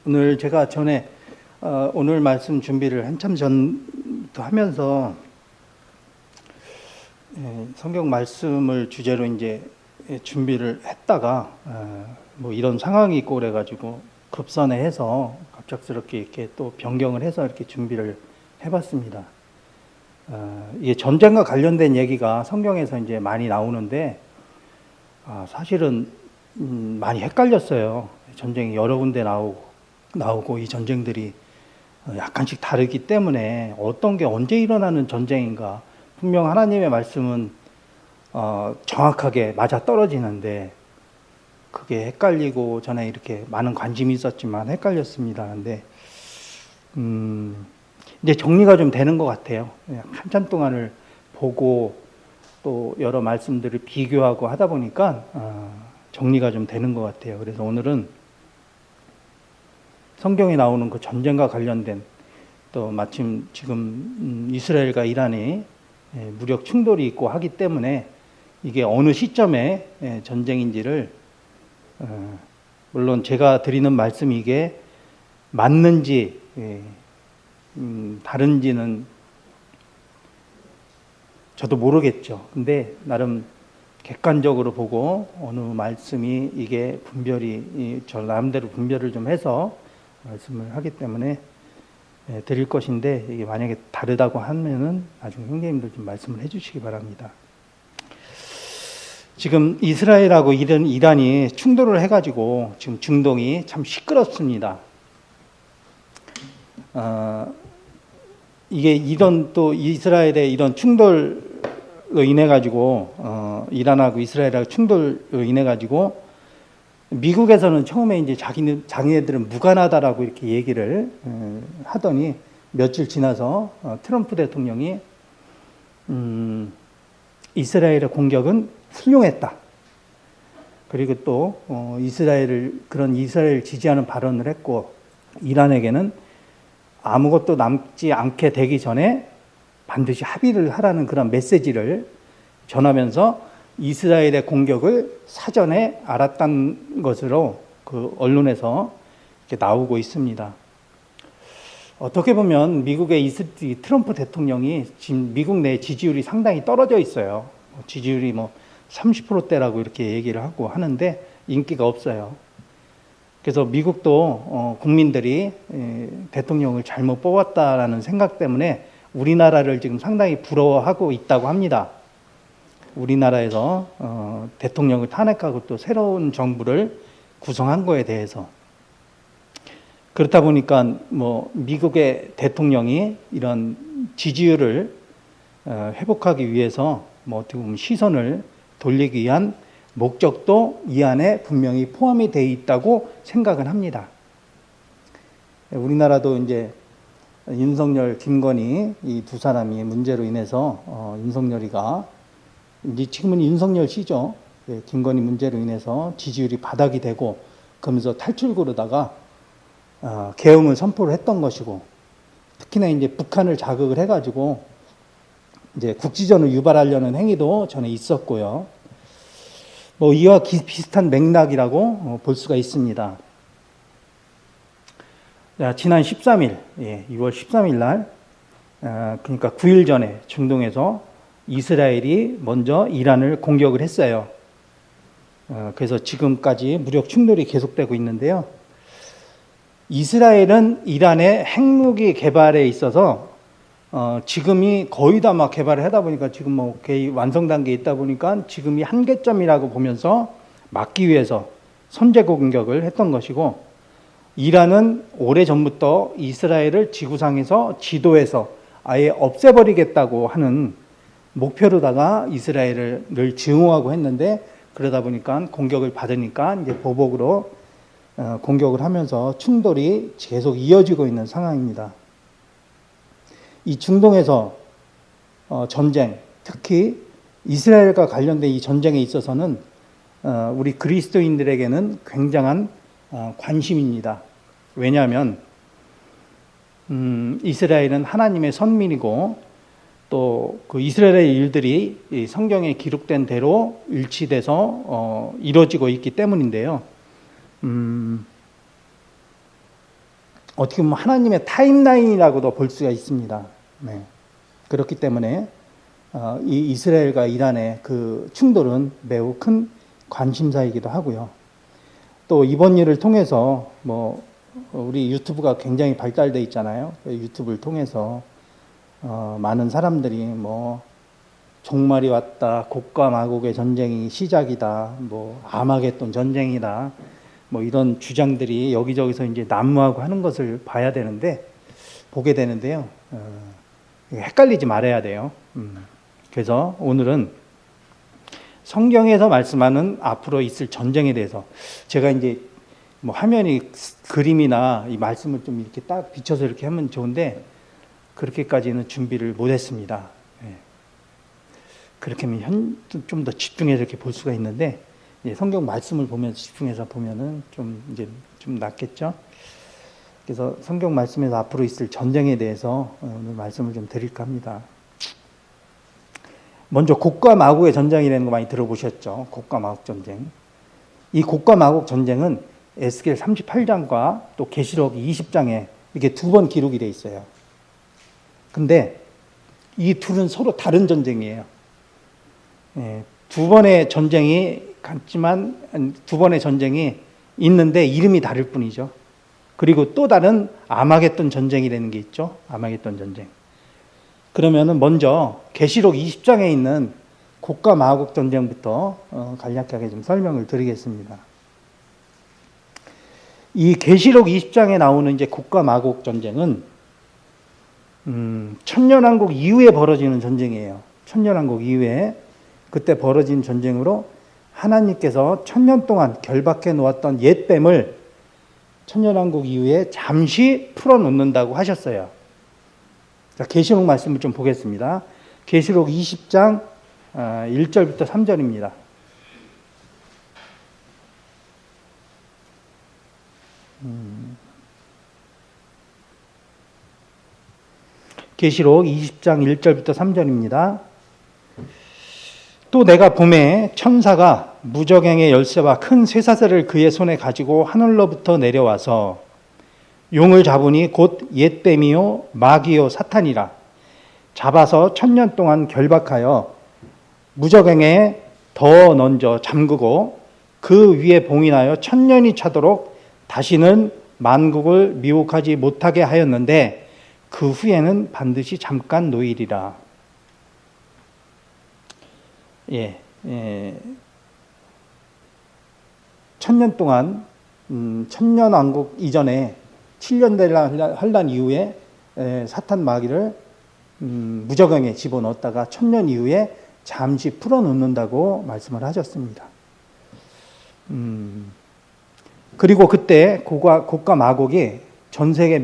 오늘 제가 전에 오늘 말씀 준비를 한참 전부터 하면서 성경 말씀을 주제로 이제 준비를 했다가 뭐 이런 상황이 있고 그래가지고 급선회 해서 갑작스럽게 이렇게 또 변경을 해서 이렇게 준비를 해봤습니다. 이게 전쟁과 관련된 얘기가 성경에서 이제 많이 나오는데 사실은 많이 헷갈렸어요. 전쟁이 여러 군데 나오고 이 전쟁들이 약간씩 다르기 때문에 어떤 게 언제 일어나는 전쟁인가, 분명 하나님의 말씀은 정확하게 맞아 떨어지는데 그게 헷갈리고, 전에 이렇게 많은 관심이 있었지만 헷갈렸습니다. 근데 이제 정리가 좀 되는 것 같아요. 한참 동안을 보고 또 여러 말씀들을 비교하고 하다 보니까 정리가 좀 되는 것 같아요. 그래서 오늘은 성경에 나오는 그 전쟁과 관련된, 또 마침 지금 이스라엘과 이란이 무력 충돌이 있고 하기 때문에 이게 어느 시점에 전쟁인지를, 물론 제가 드리는 말씀이 이게 맞는지 다른지는 저도 모르겠죠. 근데 나름 객관적으로 보고 어느 말씀이 이게 분별이, 저 나름대로 분별을 좀 해서 말씀을 하기 때문에 드릴 것인데, 이게 만약에 다르다고 하면은 나중에 형제님들 좀 말씀을 해주시기 바랍니다. 지금 이스라엘하고 이란이 충돌을 해가지고 지금 중동이 참 시끄럽습니다. 이게 이런 또 이스라엘의 이런 충돌로 인해 가지고 이란하고 이스라엘하고 충돌로 인해 가지고 미국에서는 처음에 이제 자기네들은 무관하다라고 이렇게 얘기를 하더니 며칠 지나서 트럼프 대통령이 이스라엘의 공격은 훌륭했다. 그리고 또 이스라엘을 지지하는 발언을 했고, 이란에게는 아무것도 남지 않게 되기 전에 반드시 합의를 하라는 그런 메시지를 전하면서 이스라엘의 공격을 사전에 알았다는 것으로 그 언론에서 이렇게 나오고 있습니다. 어떻게 보면 미국의 트럼프 대통령이 지금 미국 내 지지율이 상당히 떨어져 있어요. 지지율이 30%대라고 이렇게 얘기를 하고 하는데 인기가 없어요. 그래서 미국도 국민들이 대통령을 잘못 뽑았다라는 생각 때문에 우리나라를 지금 상당히 부러워하고 있다고 합니다. 우리나라에서 대통령을 탄핵하고 또 새로운 정부를 구성한 거에 대해서. 그렇다 보니까 미국의 대통령이 이런 지지율을 회복하기 위해서 어떻게 보면 시선을 돌리기 위한 목적도 이 안에 분명히 포함이 되어 있다고 생각을 합니다. 우리나라도 이제 윤석열, 김건희 이 두 사람이 문제로 인해서 윤석열이가 이제 지금은 윤석열 씨죠. 김건희 문제로 인해서 지지율이 바닥이 되고 그러면서 탈출구로다가 계엄을 선포를 했던 것이고, 특히나 이제 북한을 자극을 해가지고 이제 국지전을 유발하려는 행위도 전에 있었고요. 이와 비슷한 맥락이라고 볼 수가 있습니다. 지난 13일, 6월 13일 날, 그러니까 9일 전에 중동에서 이스라엘이 먼저 이란을 공격을 했어요. 그래서 지금까지 무력 충돌이 계속되고 있는데요. 이스라엘은 이란의 핵무기 개발에 있어서 지금이 거의 다 막 개발을 하다 보니까 지금 거의 완성 단계에 있다 보니까 지금이 한계점이라고 보면서 막기 위해서 선제 공격을 했던 것이고, 이란은 오래전부터 이스라엘을 지구상에서 지도에서 아예 없애버리겠다고 하는 목표로다가 이스라엘을 늘 증오하고 했는데, 그러다 보니까 공격을 받으니까 이제 보복으로 공격을 하면서 충돌이 계속 이어지고 있는 상황입니다. 이 중동에서 전쟁, 특히 이스라엘과 관련된 이 전쟁에 있어서는 우리 그리스도인들에게는 굉장한 관심입니다. 왜냐하면 이스라엘은 하나님의 선민이고, 또 그 이스라엘의 일들이 성경에 기록된 대로 일치돼서 이루어지고 있기 때문인데요. 어떻게 보면 하나님의 타임라인이라고도 볼 수가 있습니다. 네. 그렇기 때문에 이 이스라엘과 이란의 그 충돌은 매우 큰 관심사이기도 하고요. 또 이번 일을 통해서 뭐 우리 유튜브가 굉장히 발달돼 있잖아요. 유튜브를 통해서 많은 사람들이 뭐 종말이 왔다, 곡과 마곡의 전쟁이 시작이다, 뭐 아마겟돈 전쟁이다, 뭐 이런 주장들이 여기저기서 이제 난무하고 하는 것을 보게 되는데요. 헷갈리지 말아야 돼요. 그래서 오늘은 성경에서 말씀하는 앞으로 있을 전쟁에 대해서 제가 이제 뭐 화면이 그림이나 이 말씀을 좀 이렇게 딱 비춰서 이렇게 하면 좋은데 그렇게까지는 준비를 못했습니다. 그렇게 하면 좀 더 집중해서 이렇게 볼 수가 있는데 성경 말씀을 보면서 집중해서 보면은 좀 낫겠죠. 그래서 성경 말씀에서 앞으로 있을 전쟁에 대해서 오늘 말씀을 좀 드릴까 합니다. 먼저 곡과 마곡의 전쟁이라는 거 많이 들어보셨죠? 곡과 마곡 전쟁. 이 곡과 마곡 전쟁은 에스겔 38장과 또 계시록 20장에 이렇게 두 번 기록이 되어 있어요. 근데 이 둘은 서로 다른 전쟁이에요. 두 번의 전쟁이 같지만 두 번의 전쟁이 있는데 이름이 다를 뿐이죠. 그리고 또 다른 아마겟돈 전쟁이라는 게 있죠. 아마겟돈 전쟁. 그러면은 먼저 계시록 20장에 있는 곡과 마곡 전쟁부터 간략하게 좀 설명을 드리겠습니다. 이 계시록 20장에 나오는 이제 곡과 마곡 전쟁은 천년왕국 이후에 벌어지는 전쟁이에요. 천년왕국 이후에 그때 벌어진 전쟁으로 하나님께서 천년 동안 결박해 놓았던 옛뱀을 천년왕국 이후에 잠시 풀어놓는다고 하셨어요. 자, 계시록 말씀을 좀 보겠습니다. 계시록 20장 1절부터 3절입니다. 계시록 20장 1절부터 3절입니다. 또 내가 봄에 천사가 무저갱의 열쇠와 큰 쇠사슬을 그의 손에 가지고 하늘로부터 내려와서 용을 잡으니 곧 옛뱀이요 마귀요 사탄이라 잡아서 천년 동안 결박하여 무저갱에 더 던져 잠그고 그 위에 봉인하여 천년이 차도록 다시는 만국을 미혹하지 못하게 하였는데 그 후에는 반드시 잠깐 노일이라. 천년 동안 천년 왕국 이전에 7년 환란 이후에 사탄 마귀를 무저갱에 집어넣었다가 천년 이후에 잠시 풀어놓는다고 말씀을 하셨습니다. 그리고 그때 곡과 마곡이 전 세계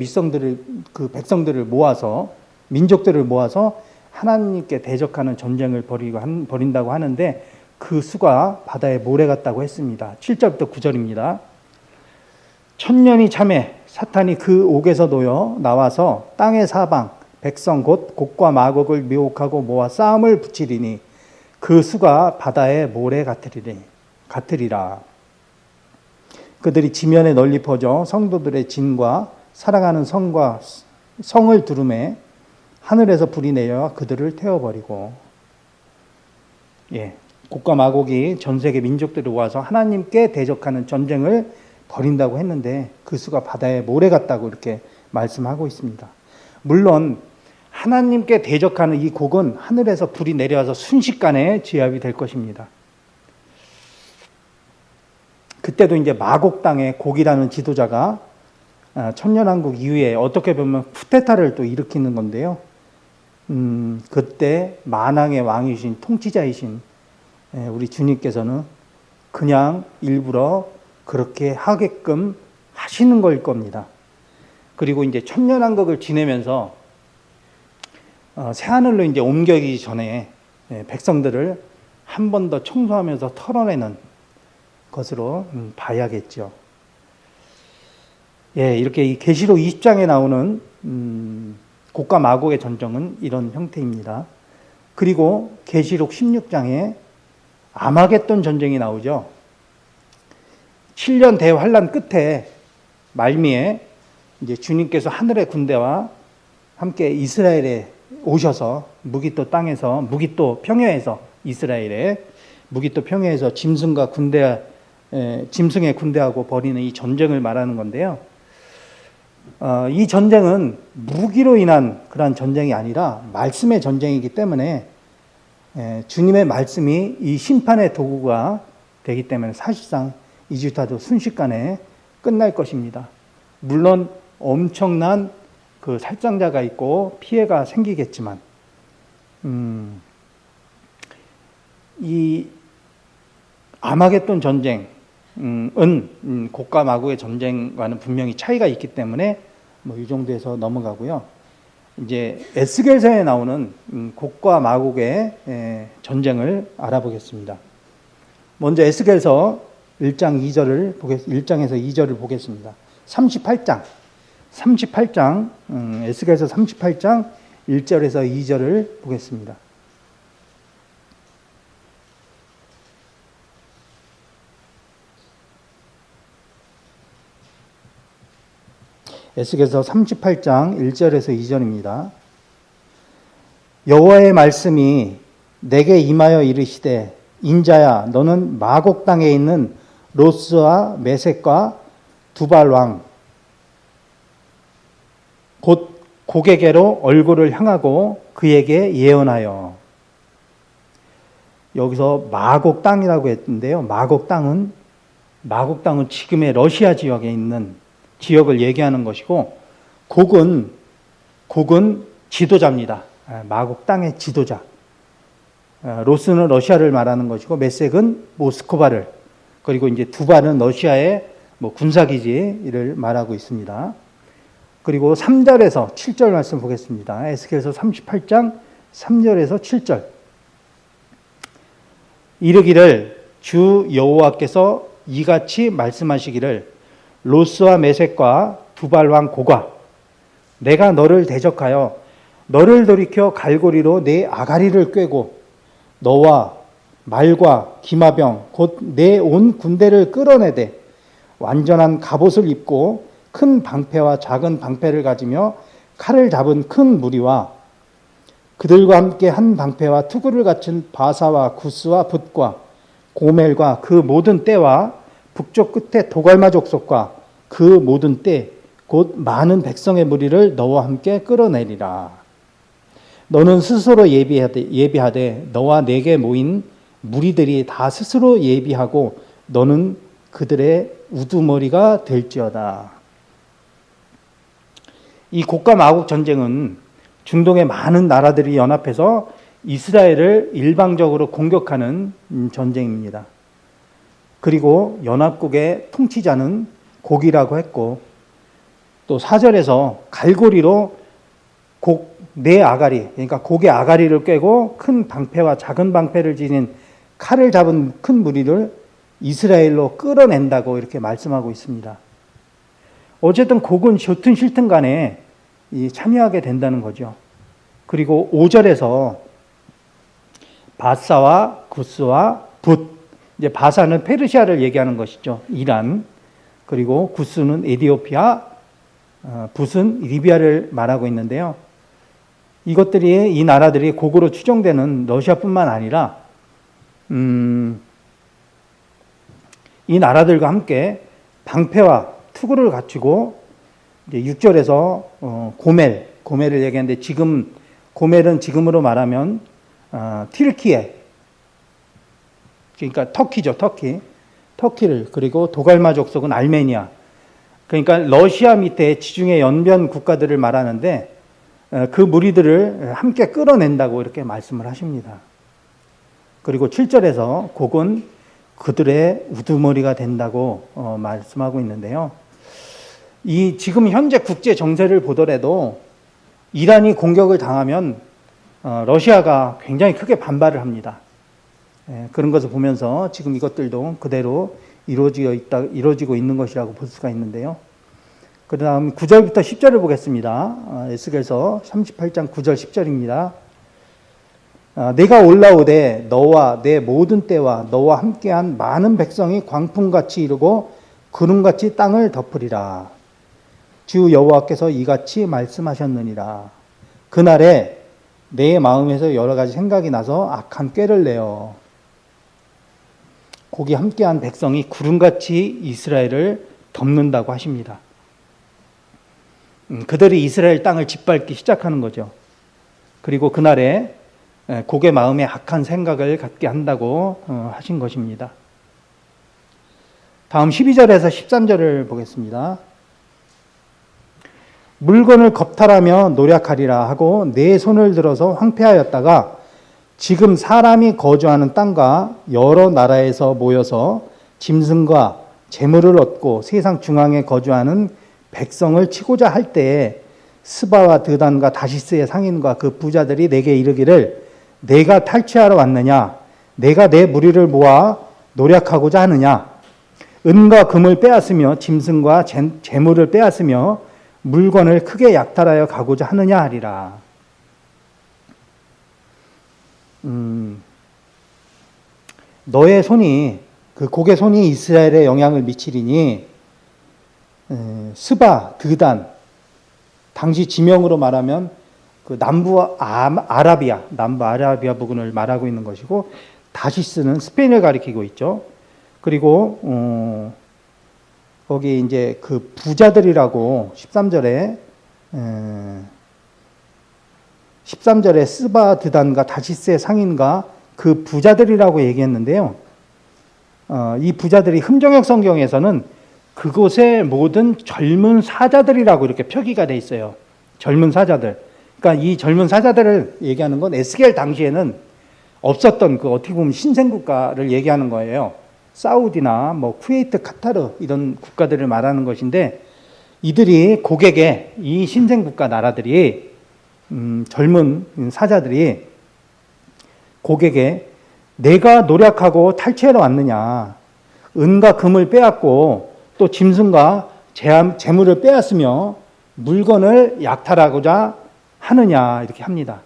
그 백성들을 모아서 민족들을 모아서 하나님께 대적하는 전쟁을 벌인다고 하는데 그 수가 바다의 모래 같다고 했습니다. 7절부터 9절입니다. 천년이 참에 사탄이 그 옥에서 놓여 나와서 땅의 사방 백성 곧 곡과 마곡을 미혹하고 모아 싸움을 붙이리니 그 수가 바다의 모래 같으리라. 그들이 지면에 널리 퍼져 성도들의 진과 사랑하는 성을 두루매 하늘에서 불이 내려 그들을 태워버리고. 곡과 마곡이 전 세계 민족들을 모아서 하나님께 대적하는 전쟁을 벌인다고 했는데 그 수가 바다의 모래 같다고 이렇게 말씀하고 있습니다. 물론 하나님께 대적하는 이 곡은 하늘에서 불이 내려와서 순식간에 제압이 될 것입니다. 그때도 이제 마곡 땅의 곡이라는 지도자가 천년왕국 이후에 어떻게 보면 쿠데타를 또 일으키는 건데요. 그때 만왕의 왕이신 통치자이신 우리 주님께서는 그냥 일부러 그렇게 하게끔 하시는 걸 겁니다. 그리고 이제 천년왕국을 지내면서 새하늘로 이제 옮겨기 전에 백성들을 한 번 더 청소하면서 털어내는 것으로 봐야겠죠. 이렇게 이 계시록 20장에 나오는 곡과 마곡의 전쟁은 이런 형태입니다. 그리고 계시록 16장에 아마겟돈 전쟁이 나오죠. 7년 대환란 끝에 말미에 이제 주님께서 하늘의 군대와 함께 이스라엘에 오셔서 무기또 땅에서 무기또 평야에서 이스라엘의 무기또 평야에서 짐승의 군대하고 벌이는 이 전쟁을 말하는 건데요. 이 전쟁은 무기로 인한 그러한 전쟁이 아니라 말씀의 전쟁이기 때문에 주님의 말씀이 이 심판의 도구가 되기 때문에 사실상 이집트도 순식간에 끝날 것입니다. 물론 엄청난 그 살상자가 있고 피해가 생기겠지만 이 아마겟돈 전쟁은 곡과 마곡의 전쟁과는 분명히 차이가 있기 때문에 뭐 이 정도에서 넘어가고요. 이제 에스겔서에 나오는 곡과 마곡의 전쟁을 알아보겠습니다. 먼저 에스겔서 1장에서 2절을 보겠습니다. 38장 에스겔서 38장 1절에서 2절을 보겠습니다. 에스겔서 38장 1절에서 2절입니다. 여호와의 말씀이 내게 임하여 이르시되 인자야 너는 마곡 땅에 있는 로스와 메섹과 두발 왕 곧 곡에게로 얼굴을 향하고 그에게 예언하여. 여기서 마곡 땅이라고 했는데요. 마곡 땅은 지금의 러시아 지역에 있는 지역을 얘기하는 것이고 곡은 지도자입니다. 마곡 땅의 지도자. 로스는 러시아를 말하는 것이고 메섹은 모스크바를, 그리고 이제 두발은 러시아의 군사기지를 말하고 있습니다. 그리고 3절에서 7절 말씀 보겠습니다. 에스겔서 38장 3절에서 7절. 이르기를 주 여호와께서 이같이 말씀하시기를 로스와 메섹과 두발 왕 고가 내가 너를 대적하여 너를 돌이켜 갈고리로 내 아가리를 꿰고 너와 말과 기마병 곧 내 온 군대를 끌어내되 완전한 갑옷을 입고 큰 방패와 작은 방패를 가지며 칼을 잡은 큰 무리와 그들과 함께 한 방패와 투구를 갖춘 바사와 구스와 붓과 고멜과 그 모든 떼와 북쪽 끝에 도갈마 족속과 그 모든 떼 곧 많은 백성의 무리를 너와 함께 끌어내리라. 너는 스스로 예비하되 너와 내게 모인 무리들이 다 스스로 예비하고 너는 그들의 우두머리가 될지어다. 이 곡과 마곡 전쟁은 중동의 많은 나라들이 연합해서 이스라엘을 일방적으로 공격하는 전쟁입니다. 그리고 연합국의 통치자는 곡이라고 했고 또 4절에서 갈고리로 곡 네 아가리, 그러니까 곡의 아가리를 꿰고 큰 방패와 작은 방패를 지닌 칼을 잡은 큰 무리를 이스라엘로 끌어낸다고 이렇게 말씀하고 있습니다. 어쨌든 곡은 좋든 싫든 간에 참여하게 된다는 거죠. 그리고 5절에서 바사와 구스와 붓, 이제 바사는 페르시아를 얘기하는 것이죠. 이란. 그리고 구스는 에디오피아, 붓은 리비아를 말하고 있는데요. 이 나라들이 곡으로 추정되는 러시아뿐만 아니라 이 나라들과 함께 방패와 투구를 갖추고 이제 6절에서 고멜을 얘기하는데 고멜은 지금으로 말하면 튀르키예, 그러니까 터키죠. 터키를, 그리고 도갈마 족속은 알메니아, 그러니까 러시아 밑에 지중해 연변 국가들을 말하는데 그 무리들을 함께 끌어낸다고 이렇게 말씀을 하십니다. 그리고 7절에서 곡은 그들의 우두머리가 된다고 말씀하고 있는데요. 이 지금 현재 국제 정세를 보더라도 이란이 공격을 당하면 러시아가 굉장히 크게 반발을 합니다. 그런 것을 보면서 지금 이것들도 그대로 이루어지고 있는 것이라고 볼 수가 있는데요. 그 다음 9절부터 10절을 보겠습니다. 에스겔서 38장 9절 10절입니다. 내가 올라오되 너와 내 모든 때와 너와 함께한 많은 백성이 광풍같이 이르고 구름같이 땅을 덮으리라. 주 여호와께서 이같이 말씀하셨느니라. 그날에 내 마음에서 여러 가지 생각이 나서 악한 꾀를 내어 곡이 함께한 백성이 구름같이 이스라엘을 덮는다고 하십니다. 그들이 이스라엘 땅을 짓밟기 시작하는 거죠. 그리고 그날에 곡의 마음에 악한 생각을 갖게 한다고 하신 것입니다. 다음 12절에서 13절을 보겠습니다. 물건을 겁탈하며 노력하리라 하고 내 손을 들어서 황폐하였다가 지금 사람이 거주하는 땅과 여러 나라에서 모여서 짐승과 재물을 얻고 세상 중앙에 거주하는 백성을 치고자 할 때에 스바와 드단과 다시스의 상인과 그 부자들이 내게 이르기를 내가 탈취하러 왔느냐 내가 내 무리를 모아 노력하고자 하느냐 은과 금을 빼앗으며 짐승과 재물을 빼앗으며 물건을 크게 약탈하여 가고자 하느냐 하리라. 너의 손이 그 곡의 손이 이스라엘에 영향을 미치리니 스바, 드단 당시 지명으로 말하면 그 남부 아라비아 부근을 말하고 있는 것이고 다시스는 스페인을 가리키고 있죠. 그리고 거기 이제 그 부자들이라고 13절에 스바 드단과 다시스의 상인과 그 부자들이라고 얘기했는데요. 이 부자들이 흠정역 성경에서는 그곳의 모든 젊은 사자들이라고 이렇게 표기가 돼 있어요. 젊은 사자들. 그러니까 이 젊은 사자들을 얘기하는 건 에스겔 당시에는 없었던 그 어떻게 보면 신생국가를 얘기하는 거예요. 사우디나 뭐 쿠웨이트, 카타르 이런 국가들을 말하는 것인데 이들이 고객에 이 신생국가 나라들이 젊은 사자들이 고객에 내가 노력하고 탈취하러 왔느냐 은과 금을 빼앗고 또 짐승과 재물을 빼앗으며 물건을 약탈하고자 하느냐 이렇게 합니다.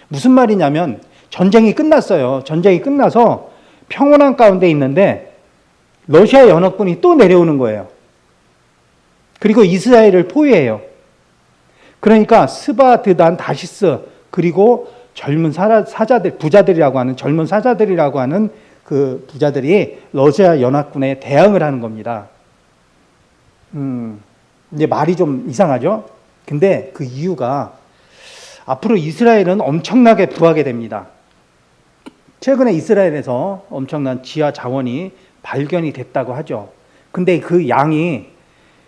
무슨 말이냐면 전쟁이 끝났어요. 전쟁이 끝나서 평온한 가운데 있는데 러시아 연합군이 또 내려오는 거예요. 그리고 이스라엘을 포위해요. 그러니까 스바, 드단, 다시스 그리고 젊은 사자들, 부자들이라고 하는 젊은 사자들이라고 하는 그 부자들이 러시아 연합군에 대항을 하는 겁니다. 이제 말이 좀 이상하죠? 근데 그 이유가 앞으로 이스라엘은 엄청나게 부하게 됩니다. 최근에 이스라엘에서 엄청난 지하 자원이 발견이 됐다고 하죠. 근데 그 양이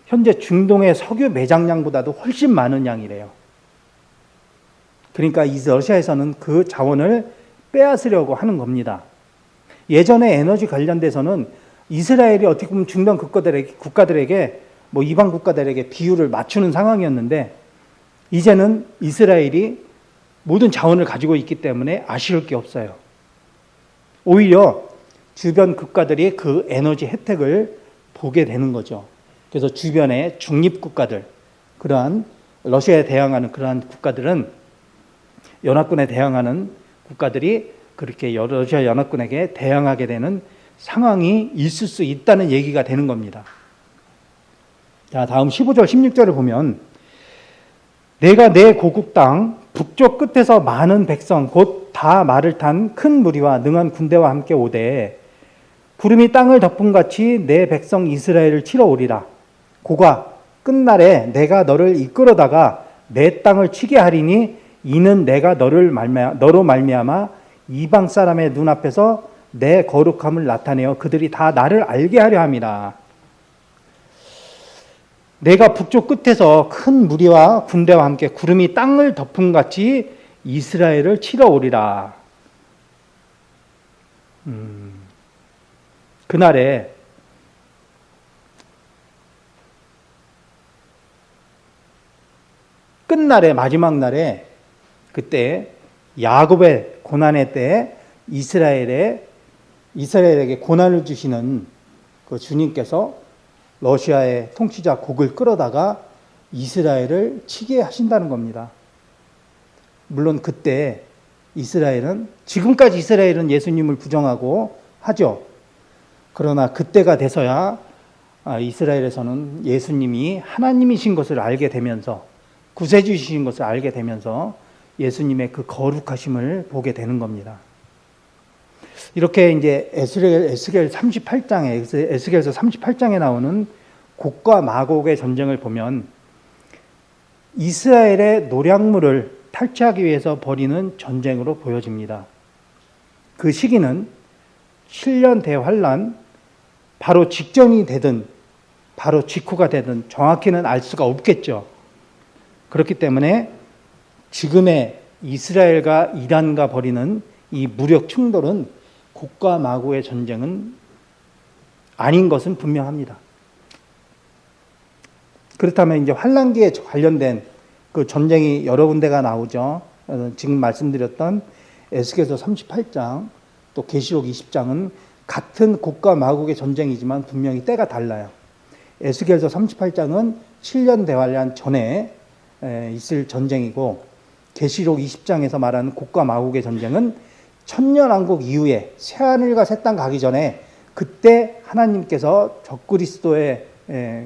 현재 중동의 석유 매장량보다도 훨씬 많은 양이래요. 그러니까 이 러시아에서는 그 자원을 빼앗으려고 하는 겁니다. 예전에 에너지 관련돼서는 이스라엘이 어떻게 보면 중동 국가들에게 뭐 이방 국가들에게 비율을 맞추는 상황이었는데 이제는 이스라엘이 모든 자원을 가지고 있기 때문에 아쉬울 게 없어요. 오히려 주변 국가들이 그 에너지 혜택을 보게 되는 거죠. 그래서 주변의 중립국가들, 그러한 러시아에 대항하는 그러한 국가들은 연합군에 대항하는 국가들이 그렇게 러시아 연합군에게 대항하게 되는 상황이 있을 수 있다는 얘기가 되는 겁니다. 자, 다음 15절, 16절을 보면 내가 내 고국 땅 북쪽 끝에서 많은 백성 곧 다 말을 탄 큰 무리와 능한 군대와 함께 오되 구름이 땅을 덮음같이 내 백성 이스라엘을 치러 오리라. 고가 끝날에 내가 너를 이끌어다가 내 땅을 치게 하리니 이는 내가 너로 말미암아 이방 사람의 눈앞에서 내 거룩함을 나타내어 그들이 다 나를 알게 하려 함이라. 내가 북쪽 끝에서 큰 무리와 군대와 함께 구름이 땅을 덮음같이 이스라엘을 치러 오리라. 그날에 끝날에 마지막 날에 그때 야곱의 고난의 때에 이스라엘에게 고난을 주시는 그 주님께서 러시아의 통치자 곡을 끌어다가 이스라엘을 치게 하신다는 겁니다. 물론 그때 이스라엘은 지금까지 이스라엘은 예수님을 부정하고 하죠. 그러나 그때가 돼서야 이스라엘에서는 예수님이 하나님이신 것을 알게 되면서, 구세주이신 것을 알게 되면서 예수님의 그 거룩하심을 보게 되는 겁니다. 이렇게 이제 에스겔서 38장에 나오는 곡과 마곡의 전쟁을 보면 이스라엘의 노략물을 탈취하기 위해서 벌이는 전쟁으로 보여집니다. 그 시기는 7년 대환란 바로 직전이 되든 바로 직후가 되든 정확히는 알 수가 없겠죠. 그렇기 때문에 지금의 이스라엘과 이란과 벌이는 이 무력 충돌은 곡과 마고의 전쟁은 아닌 것은 분명합니다. 그렇다면 이제 환란기에 관련된 그 전쟁이 여러 군데가 나오죠. 지금 말씀드렸던 에스겔서 38장 또 계시록 20장은 같은 곡과 마곡의 전쟁이지만 분명히 때가 달라요. 에스겔서 38장은 7년 대환란 전에 있을 전쟁이고 계시록 20장에서 말하는 곡과 마곡의 전쟁은 천년왕국 이후에 새하늘과 새 땅 가기 전에 그때 하나님께서 적그리스도의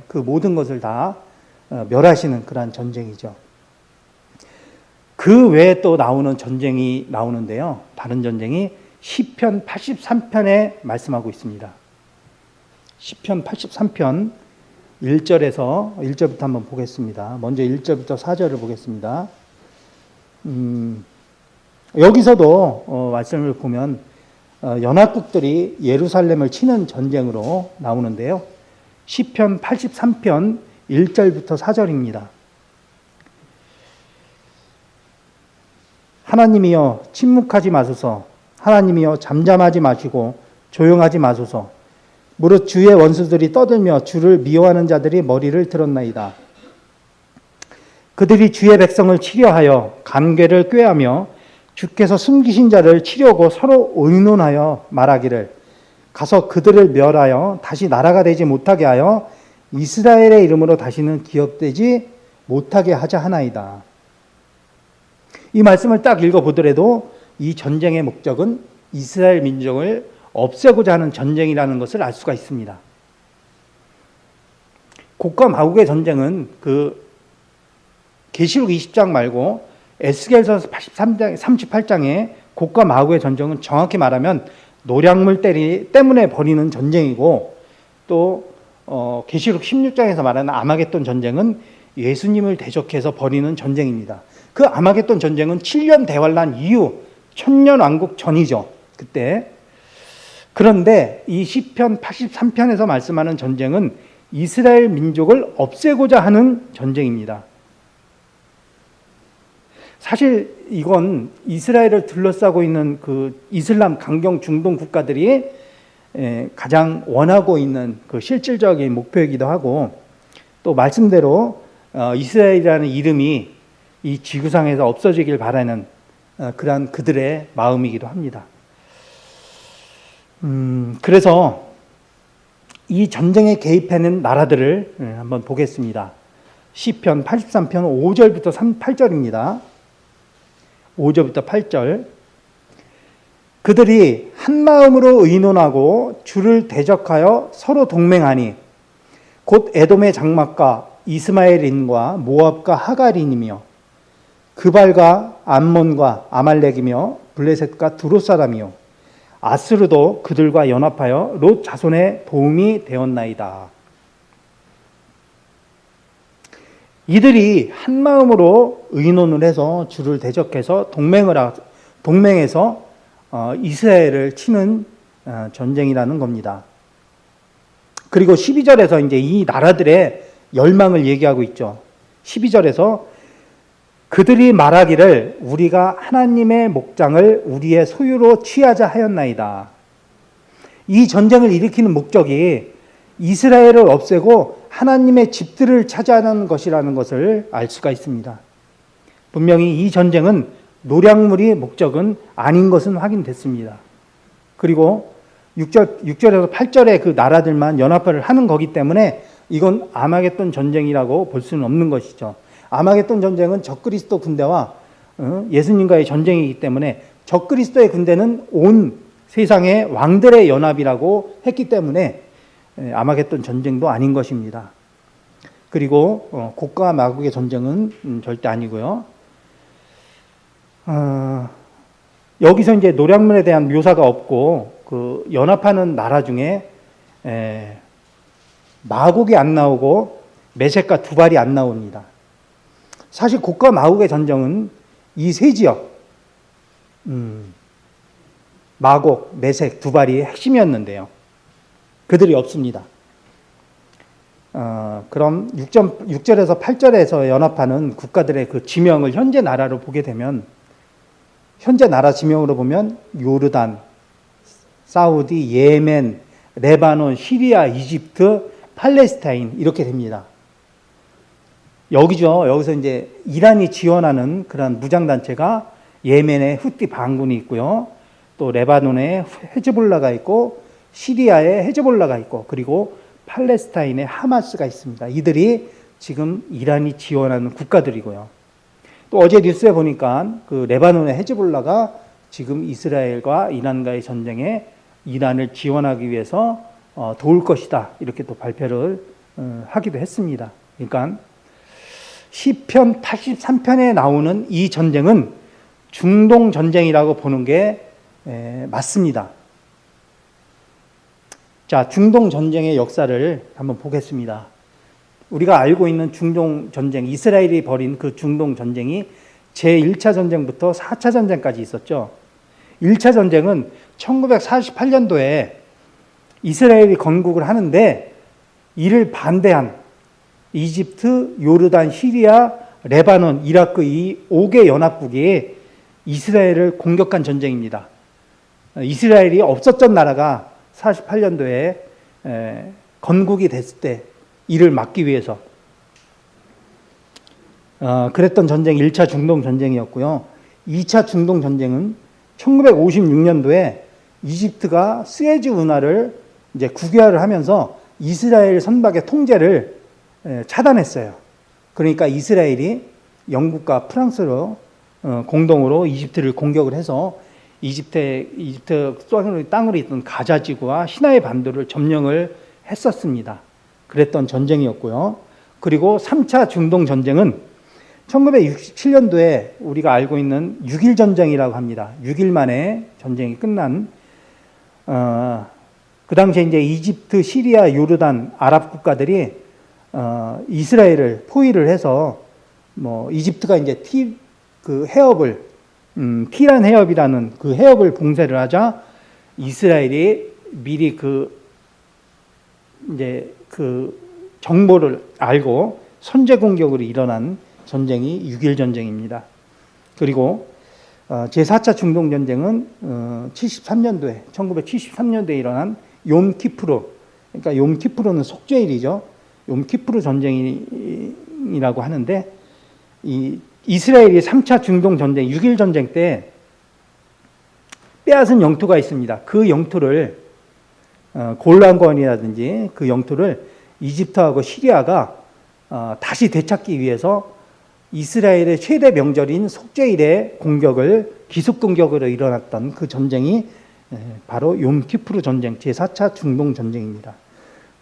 그 모든 것을 다 멸하시는 그러한 전쟁이죠. 그 외에 또 나오는 전쟁이 나오는데요. 다른 전쟁이 시편 83편에 말씀하고 있습니다. 시편 83편 1절부터 한번 보겠습니다. 먼저 1절부터 4절을 보겠습니다. 여기서도 말씀을 보면 연합국들이 예루살렘을 치는 전쟁으로 나오는데요. 시편 83편 1절부터 4절입니다. 하나님이여 침묵하지 마소서. 하나님이여 잠잠하지 마시고 조용하지 마소서. 무릇 주의 원수들이 떠들며 주를 미워하는 자들이 머리를 들었나이다. 그들이 주의 백성을 치려하여 간궤를 꾀하며 주께서 숨기신 자를 치려고 서로 의논하여 말하기를 가서 그들을 멸하여 다시 나라가 되지 못하게 하여 이스라엘의 이름으로 다시는 기억되지 못하게 하자 하나이다. 이 말씀을 딱 읽어보더라도 이 전쟁의 목적은 이스라엘 민족을 없애고자 하는 전쟁이라는 것을 알 수가 있습니다. 곡과 마곡의 전쟁은 그 계시록 20장 말고 에스겔서 38장의 곡과 마곡의 전쟁은 정확히 말하면 노략물 때문에 벌이는 전쟁이고 또 계시록 16장에서 말하는 아마겟돈 전쟁은 예수님을 대적해서 벌이는 전쟁입니다. 그 아마겟돈 전쟁은 7년 대환란 이후 천년왕국 전이죠. 그때. 그런데 이 시편 83편에서 말씀하는 전쟁은 이스라엘 민족을 없애고자 하는 전쟁입니다. 사실 이건 이스라엘을 둘러싸고 있는 그 이슬람 강경 중동 국가들이 가장 원하고 있는 그 실질적인 목표이기도 하고 또 말씀대로 이스라엘이라는 이름이 이 지구상에서 없어지길 바라는 그러한 그들의 마음이기도 합니다. 그래서 이 전쟁에 개입하는 나라들을 한번 보겠습니다. 시편 83편 5절부터 8절입니다. 5절부터 8절. 그들이 한 마음으로 의논하고 주를 대적하여 서로 동맹하니 곧 에돔의 장막과 이스마엘인과 모압과 하갈인이며 그발과 암몬과 아말렉이며 블레셋과 두롯 사람이요 아스르도 그들과 연합하여 롯 자손의 도움이 되었나이다. 이들이 한 마음으로 의논을 해서 주를 대적해서 동맹해서 이스라엘을 치는 전쟁이라는 겁니다. 그리고 12절에서 이제 이 나라들의 열망을 얘기하고 있죠. 12절에서 그들이 말하기를 우리가 하나님의 목장을 우리의 소유로 취하자 하였나이다. 이 전쟁을 일으키는 목적이 이스라엘을 없애고 하나님의 집들을 차지하는 것이라는 것을 알 수가 있습니다. 분명히 이 전쟁은 노략물이 목적은 아닌 것은 확인됐습니다. 그리고 6절에서 8절의 그 나라들만 연합을 하는 거기 때문에 이건 아마겟돈 전쟁이라고 볼 수는 없는 것이죠. 아마겟돈 전쟁은 적그리스도 군대와 예수님과의 전쟁이기 때문에 적그리스도의 군대는 온 세상의 왕들의 연합이라고 했기 때문에 아마겟돈 전쟁도 아닌 것입니다. 그리고 곡과 마곡의 전쟁은 절대 아니고요. 여기서 이제 노략물에 대한 묘사가 없고 그 연합하는 나라 중에 마곡이 안 나오고 메섹과 두발이 안 나옵니다. 사실 곡과 마곡의 전쟁은 이 세 지역, 마곡, 메섹, 두발이 핵심이었는데요. 그들이 없습니다. 그럼 6절에서 8절에서 연합하는 국가들의 그 지명을 현재 나라로 보게 되면, 현재 나라 지명으로 보면 요르단, 사우디, 예멘, 레바논, 시리아, 이집트, 팔레스타인 이렇게 됩니다. 여기죠. 여기서 이제 이란이 지원하는 그런 무장단체가 예멘에 후티 반군이 있고요. 또 레바논에 헤즈볼라가 있고 시리아에 헤즈볼라가 있고 그리고 팔레스타인에 하마스가 있습니다. 이들이 지금 이란이 지원하는 국가들이고요. 또 어제 뉴스에 보니까 그 레바논의 헤즈볼라가 지금 이스라엘과 이란과의 전쟁에 이란을 지원하기 위해서 도울 것이다. 이렇게 또 발표를 하기도 했습니다. 그러니까 시편 83편에 나오는 이 전쟁은 중동 전쟁이라고 보는 게 맞습니다. 자, 중동 전쟁의 역사를 한번 보겠습니다. 우리가 알고 있는 중동 전쟁, 이스라엘이 벌인 그 중동 전쟁이 제1차 전쟁부터 4차 전쟁까지 있었죠. 1차 전쟁은 1948년도에 이스라엘이 건국을 하는데 이를 반대한 이집트, 요르단, 시리아, 레바논, 이라크 이 5개 연합국이 이스라엘을 공격한 전쟁입니다. 이스라엘이 없었던 나라가 48년도에 건국이 됐을 때 이를 막기 위해서 그랬던 전쟁이 1차 중동 전쟁이었고요. 2차 중동 전쟁은 1956년도에 이집트가 스에즈 운하를 이제 국유화를 하면서 이스라엘 선박의 통제를 차단했어요. 그러니까 이스라엘이 영국과 프랑스로 공동으로 이집트를 공격을 해서 이집트 땅으로 있던 가자 지구와 시나이 반도를 점령을 했었습니다. 그랬던 전쟁이었고요. 그리고 3차 중동 전쟁은 1967년도에 우리가 알고 있는 6.1 전쟁이라고 합니다. 6일 만에 전쟁이 끝난 그 당시에 이제 이집트, 시리아, 요르단, 아랍 국가들이 이스라엘을 포위를 해서 이집트가 이제 티란 해협이라는 그 해협을 봉쇄를 하자 이스라엘이 미리 그 정보를 알고 선제 공격으로 일어난 전쟁이 6.1 전쟁입니다. 그리고 제4차 중동 전쟁은 1973년도에 일어난 욤키프르, 그러니까 욤키프르는 속죄일이죠. 욤키프르 전쟁이라고 하는데 이스라엘이 3차 중동 전쟁, 6.1 전쟁 때 빼앗은 영토가 있습니다. 그 영토를 골란권이라든지 그 영토를 이집트하고 시리아가 다시 되찾기 위해서 이스라엘의 최대 명절인 속죄일에 기습 공격으로 일어났던 그 전쟁이 바로 욤키프르 전쟁, 제4차 중동 전쟁입니다.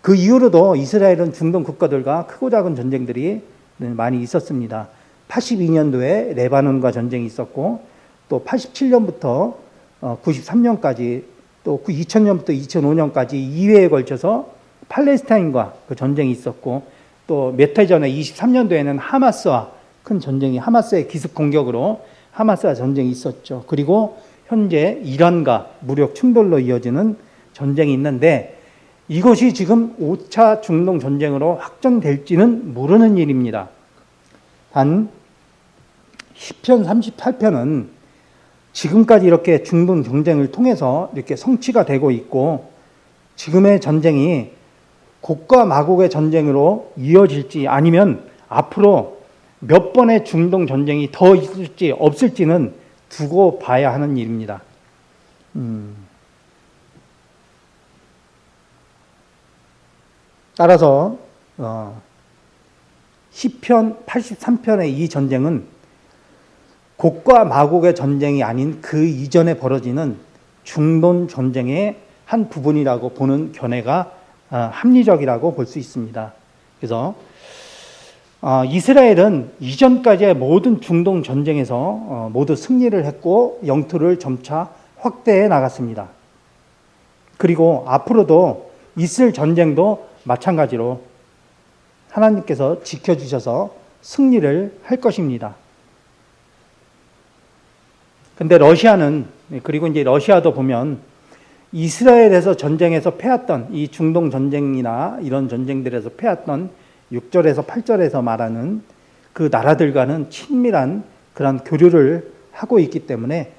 그 이후로도 이스라엘은 중동 국가들과 크고 작은 전쟁들이 많이 있었습니다. 82년도에 레바논과 전쟁이 있었고 또 87년부터 93년까지 또 2000년부터 2005년까지 2회에 걸쳐서 팔레스타인과 그 전쟁이 있었고 또 몇 해 전에 23년도에는 하마스와 큰 전쟁이 하마스의 기습 공격으로 하마스와 전쟁이 있었죠. 그리고 현재 이란과 무력 충돌로 이어지는 전쟁이 있는데 이것이 지금 5차 중동 전쟁으로 확전될지는 모르는 일입니다. 단 시편 38편은 지금까지 이렇게 중동 전쟁을 통해서 이렇게 성취가 되고 있고 지금의 전쟁이 곡과 마곡의 전쟁으로 이어질지 아니면 앞으로 몇 번의 중동 전쟁이 더 있을지 없을지는 두고 봐야 하는 일입니다. 따라서 시편 83편의 이 전쟁은 곡과 마곡의 전쟁이 아닌 그 이전에 벌어지는 중동 전쟁의 한 부분이라고 보는 견해가 합리적이라고 볼 수 있습니다. 그래서 이스라엘은 이전까지의 모든 중동 전쟁에서 모두 승리를 했고 영토를 점차 확대해 나갔습니다. 그리고 앞으로도 있을 전쟁도 마찬가지로 하나님께서 지켜주셔서 승리를 할 것입니다. 근데 러시아는, 그리고 이제 러시아도 보면 이스라엘에서 전쟁에서 패했던 이 중동 전쟁이나 이런 전쟁들에서 패했던 6절에서 8절에서 말하는 그 나라들과는 친밀한 그런 교류를 하고 있기 때문에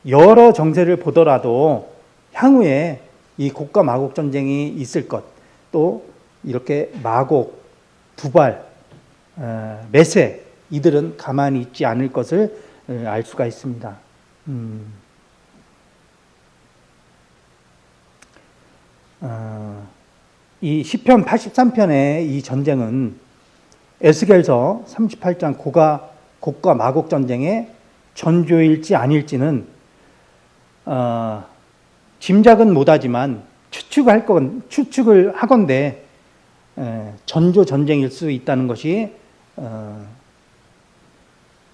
여러 정세를 보더라도 향후에 이 곡과 마곡 전쟁이 있을 것, 또 이렇게 마곡, 두발, 메세, 이들은 가만히 있지 않을 것을 알 수가 있습니다. 이 시편 83편의 이 전쟁은 에스겔서 38장 곡과 마곡 전쟁의 전조일지 아닐지는 짐작은 못하지만 추측을 하건대 전조 전쟁일 수 있다는 것이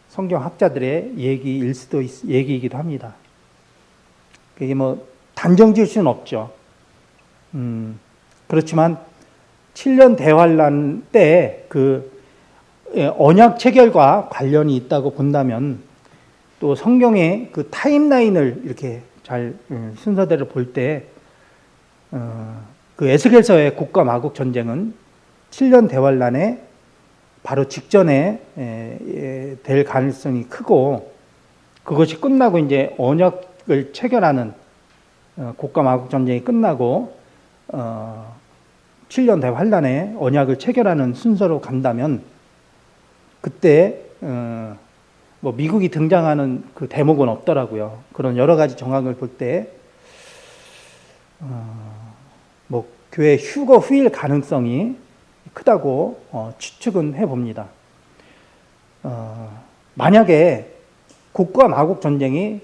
성경 학자들의 얘기이기도 합니다. 그게 뭐 단정지을 수는 없죠. 그렇지만 7년 대환란 때 그 언약 체결과 관련이 있다고 본다면 또 성경의 그 타임라인을 이렇게 잘 순서대로 볼 때 그 에스겔서의 곡과 마곡 전쟁은 7년 대환란에 바로 직전에 될 가능성이 크고 그것이 끝나고 이제 언약을 체결하는 곡과 마곡 전쟁이 끝나고 7년 대환란에 언약을 체결하는 순서로 간다면 그때 뭐 미국이 등장하는 그 대목은 없더라고요. 그런 여러 가지 정황을 볼 때 뭐 교회 휴거 후일 가능성이 크다고 추측은 해봅니다. 만약에 곡과 마곡 전쟁이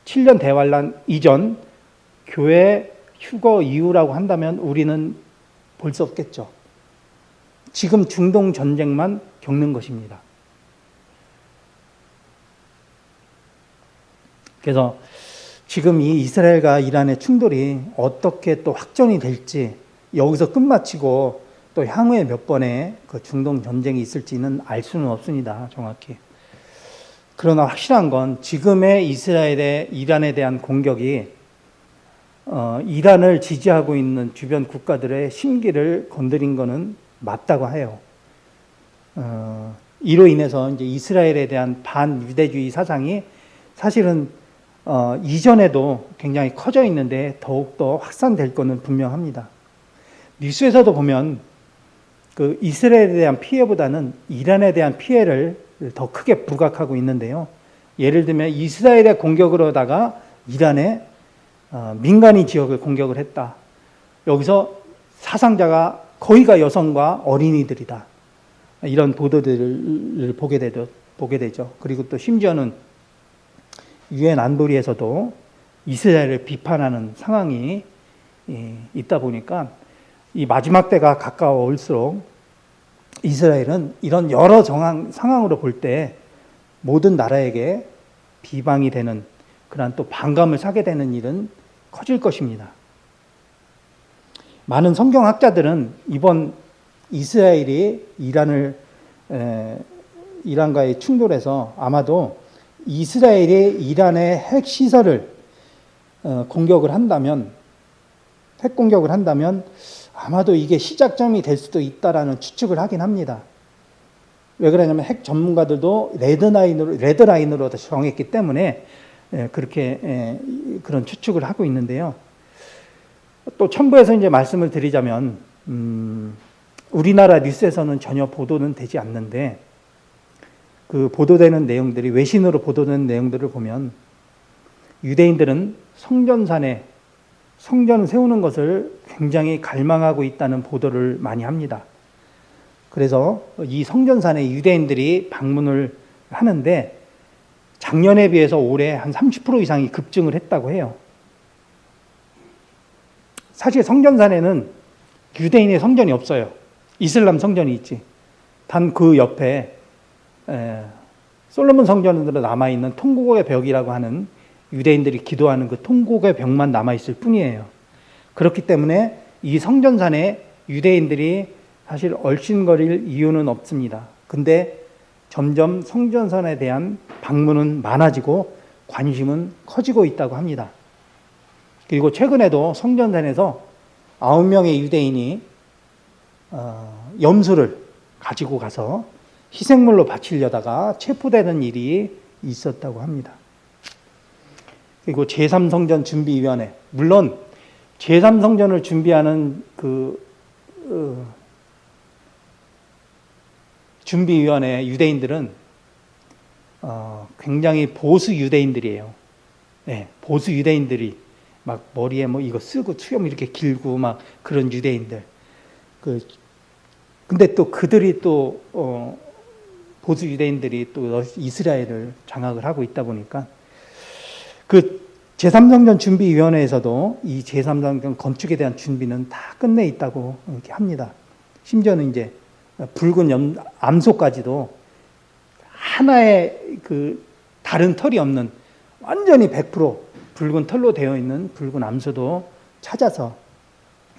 7년 대환란 이전 교회 휴거 이후라고 한다면 우리는 볼 수 없겠죠. 지금 중동 전쟁만 겪는 것입니다. 그래서 지금 이 이스라엘과 이란의 충돌이 어떻게 또 확전이 될지 여기서 끝마치고 또 향후에 몇 번의 그 중동 전쟁이 있을지는 알 수는 없습니다. 정확히. 그러나 확실한 건 지금의 이스라엘의 이란에 대한 공격이 이란을 지지하고 있는 주변 국가들의 심기를 건드린 것은 맞다고 해요. 이로 인해서 이제 이스라엘에 대한 반유대주의 사상이 사실은 이전에도 굉장히 커져 있는데 더욱더 확산될 것은 분명합니다. 뉴스에서도 보면 그 이스라엘에 대한 피해보다는 이란에 대한 피해를 더 크게 부각하고 있는데요. 예를 들면 이스라엘의 공격으로다가 이란의 민간인 지역을 공격을 했다. 여기서 사상자가 거의가 여성과 어린이들이다. 이런 보도들을 보게 되죠. 그리고 또 심지어는 유엔 안보리에서도 이스라엘을 비판하는 상황이 있다 보니까 이 마지막 때가 가까워올수록 이스라엘은 이런 여러 상황으로 볼 때 모든 나라에게 비방이 되는 그런 또 반감을 사게 되는 일은 커질 것입니다. 많은 성경학자들은 이번 이스라엘이 이란과의 충돌에서 아마도 이스라엘이 이란의 핵시설을 공격을 한다면, 핵 공격을 한다면 아마도 이게 시작점이 될 수도 있다라는 추측을 하긴 합니다. 왜 그러냐면 핵 전문가들도 레드라인으로 정했기 때문에 그렇게 그런 추측을 하고 있는데요. 또 첨부해서 이제 말씀을 드리자면 우리나라 뉴스에서는 전혀 보도는 되지 않는데 그 보도되는 내용들이 외신으로 보도되는 내용들을 보면 유대인들은 성전산에 성전을 세우는 것을 굉장히 갈망하고 있다는 보도를 많이 합니다. 그래서 이 성전산에 유대인들이 방문을 하는데 작년에 비해서 올해 한 30% 이상이 급증을 했다고 해요. 사실 성전산에는 유대인의 성전이 없어요. 이슬람 성전이 있지. 단 그 옆에 솔로몬 성전으로 남아있는 통곡의 벽이라고 하는 유대인들이 기도하는 그 통곡의 벽만 남아있을 뿐이에요. 그렇기 때문에 이 성전산에 유대인들이 사실 얼씬거릴 이유는 없습니다. 근데 점점 성전산에 대한 방문은 많아지고 관심은 커지고 있다고 합니다. 그리고 최근에도 성전산에서 9명의 유대인이 염소를 가지고 가서 희생물로 바치려다가 체포되는 일이 있었다고 합니다. 그리고 제3성전 준비위원회, 물론 제3성전을 준비하는 준비위원회 유대인들은 굉장히 보수 유대인들이에요. 네, 보수 유대인들이 막 머리에 뭐 이거 쓰고 수염 이렇게 길고 막 그런 유대인들. 근데 또 그들이 또 보수 유대인들이 또 이스라엘을 장악을 하고 있다 보니까 그 제3성전 준비위원회에서도 이 제3성전 건축에 대한 준비는 다 끝내 있다고 이렇게 합니다. 심지어는 이제 붉은 암소까지도 하나의 그 다른 털이 없는 완전히 100% 붉은 털로 되어 있는 붉은 암소도 찾아서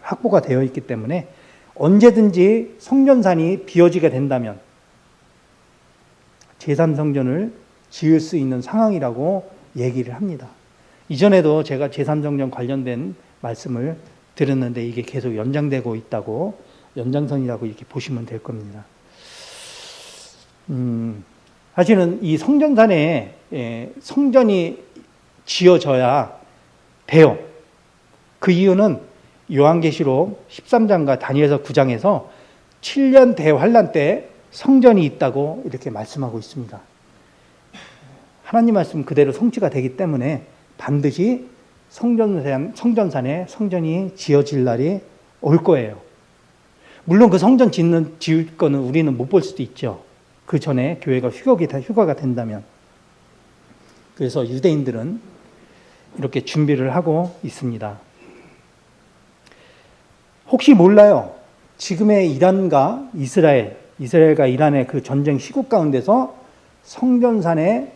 확보가 되어 있기 때문에 언제든지 성전산이 비어지게 된다면 제3성전을 지을 수 있는 상황이라고 얘기를 합니다. 이전에도 제가 제3성전 관련된 말씀을 드렸는데 이게 계속 연장되고 있다고, 연장선이라고 이렇게 보시면 될 겁니다. 사실은 이 성전산에 성전이 지어져야 돼요. 그 이유는 요한계시록 13장과 다니엘서 9장에서 7년 대환란 때 성전이 있다고 이렇게 말씀하고 있습니다. 하나님 말씀 그대로 성취가 되기 때문에 반드시 성전산에 성전이 지어질 날이 올 거예요. 물론 그 성전 지을 거는 우리는 못 볼 수도 있죠. 그 전에 교회가 휴가가 된다면. 그래서 유대인들은 이렇게 준비를 하고 있습니다. 혹시 몰라요. 지금의 이란과 이스라엘과 이란의 그 전쟁 시국 가운데서 성전산에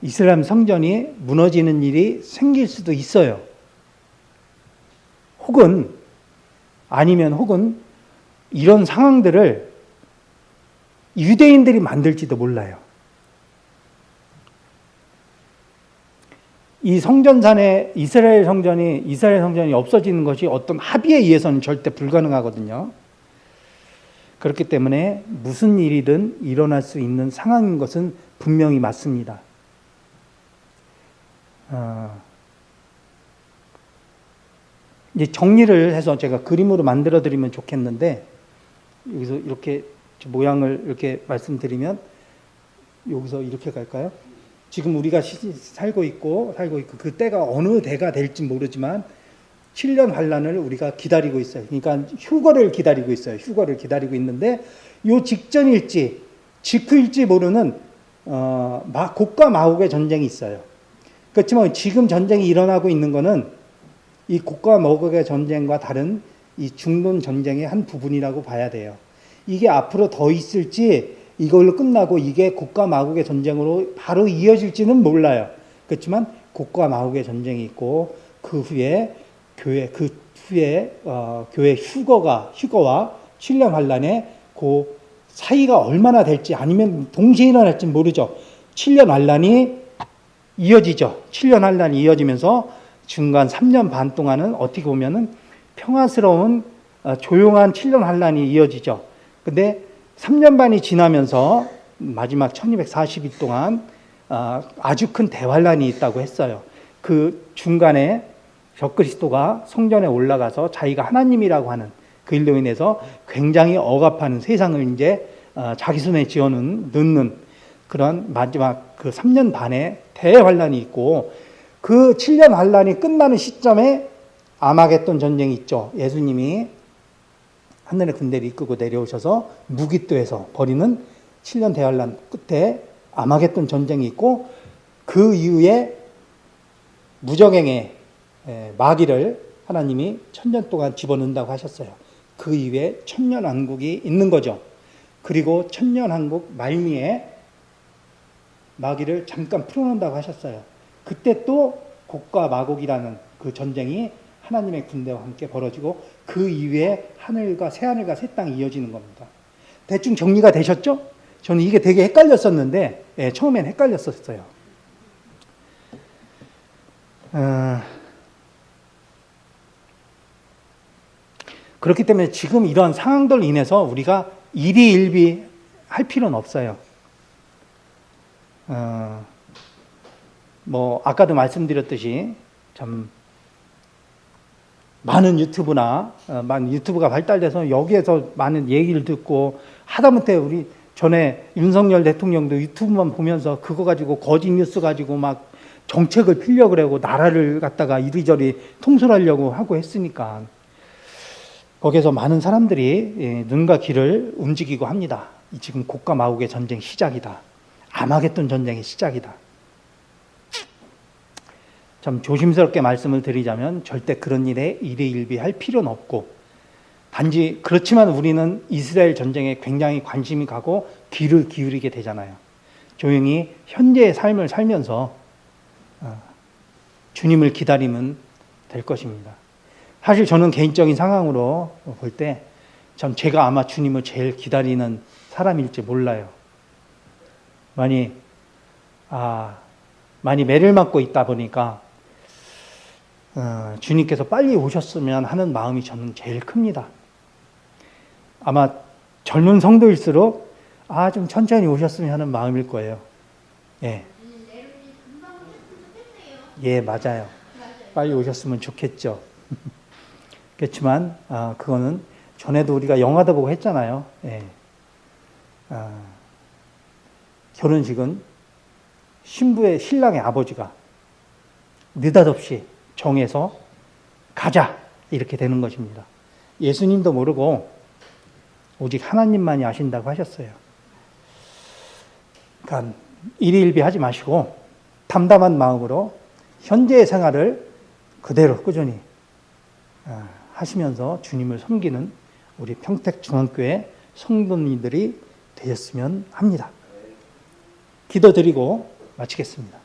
이슬람 성전이 무너지는 일이 생길 수도 있어요. 혹은 이런 상황들을 유대인들이 만들지도 몰라요. 이 성전산에 이스라엘 성전이 없어지는 것이 어떤 합의에 의해서는 절대 불가능하거든요. 그렇기 때문에 무슨 일이든 일어날 수 있는 상황인 것은 분명히 맞습니다. 이제 정리를 해서 제가 그림으로 만들어 드리면 좋겠는데, 여기서 이렇게 모양을 이렇게 말씀드리면, 여기서 이렇게 갈까요? 지금 우리가 살고 있고 그 때가 어느 때가 될지 모르지만 7년 환란을 우리가 기다리고 있어요. 그러니까 휴거를 기다리고 있어요. 휴거를 기다리고 있는데 요 직전일지 직후일지 모르는 곡과 마곡의 전쟁이 있어요. 그렇지만 지금 전쟁이 일어나고 있는 거는 이 곡과 마곡의 전쟁과 다른 이 중동 전쟁의 한 부분이라고 봐야 돼요. 이게 앞으로 더 있을지 이걸로 끝나고 이게 곡과 마곡의 전쟁으로 바로 이어질지는 몰라요. 그렇지만 곡과 마곡의 전쟁이 있고 그 후에 교회 휴거와 7년 환란의 그 사이가 얼마나 될지 아니면 동시에 일어날지 모르죠. 7년 환란이 이어지죠. 7년 환란이 이어지면서 중간 3년 반 동안은 어떻게 보면은 평화스러운 조용한 7년 환란이 이어지죠. 근데 3년 반이 지나면서 마지막 1240일 동안 아주 큰 대환란이 있다고 했어요. 그 중간에 적그리스도가 성전에 올라가서 자기가 하나님이라고 하는 그 일로 인해서 굉장히 억압하는 세상을 이제 자기 손에 넣는 그런 마지막 그 3년 반의 대환란이 있고, 그 7년 환란이 끝나는 시점에 아마겟돈 전쟁이 있죠. 예수님이 하늘의 군대를 이끌고 내려오셔서 무기토에서 벌이는 7년 대환란 끝에 아마겟돈 전쟁이 있고, 그 이후에 무적행의 마귀를 하나님이 1000년 동안 집어넣는다고 하셨어요. 그 이후에 천년왕국이 있는 거죠. 그리고 천년왕국 말미에 마귀를 잠깐 풀어놓는다고 하셨어요. 그때 또 곡과 마곡이라는 그 전쟁이 하나님의 군대와 함께 벌어지고 그 이후에 하늘과 새하늘과 새 땅이 이어지는 겁니다. 대충 정리가 되셨죠? 저는 이게 되게 헷갈렸었는데 처음엔 헷갈렸었어요. 그렇기 때문에 지금 이런 상황들로 인해서 우리가 일희일비 할 필요는 없어요. 뭐 아까도 말씀드렸듯이 참 많은 유튜브가 발달돼서 여기에서 많은 얘기를 듣고 하다못해 우리 전에 윤석열 대통령도 유튜브만 보면서 그거 가지고 거짓 뉴스 가지고 막 정책을 피려고 그러고 나라를 갖다가 이리저리 통솔하려고 하고 했으니까 거기에서 많은 사람들이 눈과 귀를 움직이고 합니다. 지금 곡과 마곡의 전쟁 시작이다. 아마겟돈 전쟁의 시작이다. 참 조심스럽게 말씀을 드리자면 절대 그런 일에 일희일비할 필요는 없고 단지 그렇지만 우리는 이스라엘 전쟁에 굉장히 관심이 가고 귀를 기울이게 되잖아요. 조용히 현재의 삶을 살면서 주님을 기다리면 될 것입니다. 사실 저는 개인적인 상황으로 볼 때 참 제가 아마 주님을 제일 기다리는 사람일지 몰라요. 많이 매를 맞고 있다 보니까 주님께서 빨리 오셨으면 하는 마음이 저는 제일 큽니다. 아마 젊은 성도일수록 좀 천천히 오셨으면 하는 마음일 거예요. 예, 맞아요. 빨리 오셨으면 좋겠죠. 그렇지만 그거는 전에도 우리가 영화도 보고 했잖아요. 결혼식은 신랑의 아버지가 느닷없이 정해서 가자 이렇게 되는 것입니다. 예수님도 모르고 오직 하나님만이 아신다고 하셨어요. 그러니까 일희일비 하지 마시고 담담한 마음으로 현재의 생활을 그대로 꾸준히 하시면서 주님을 섬기는 우리 평택중앙교회 성도님들이 되셨으면 합니다. 기도드리고 마치겠습니다.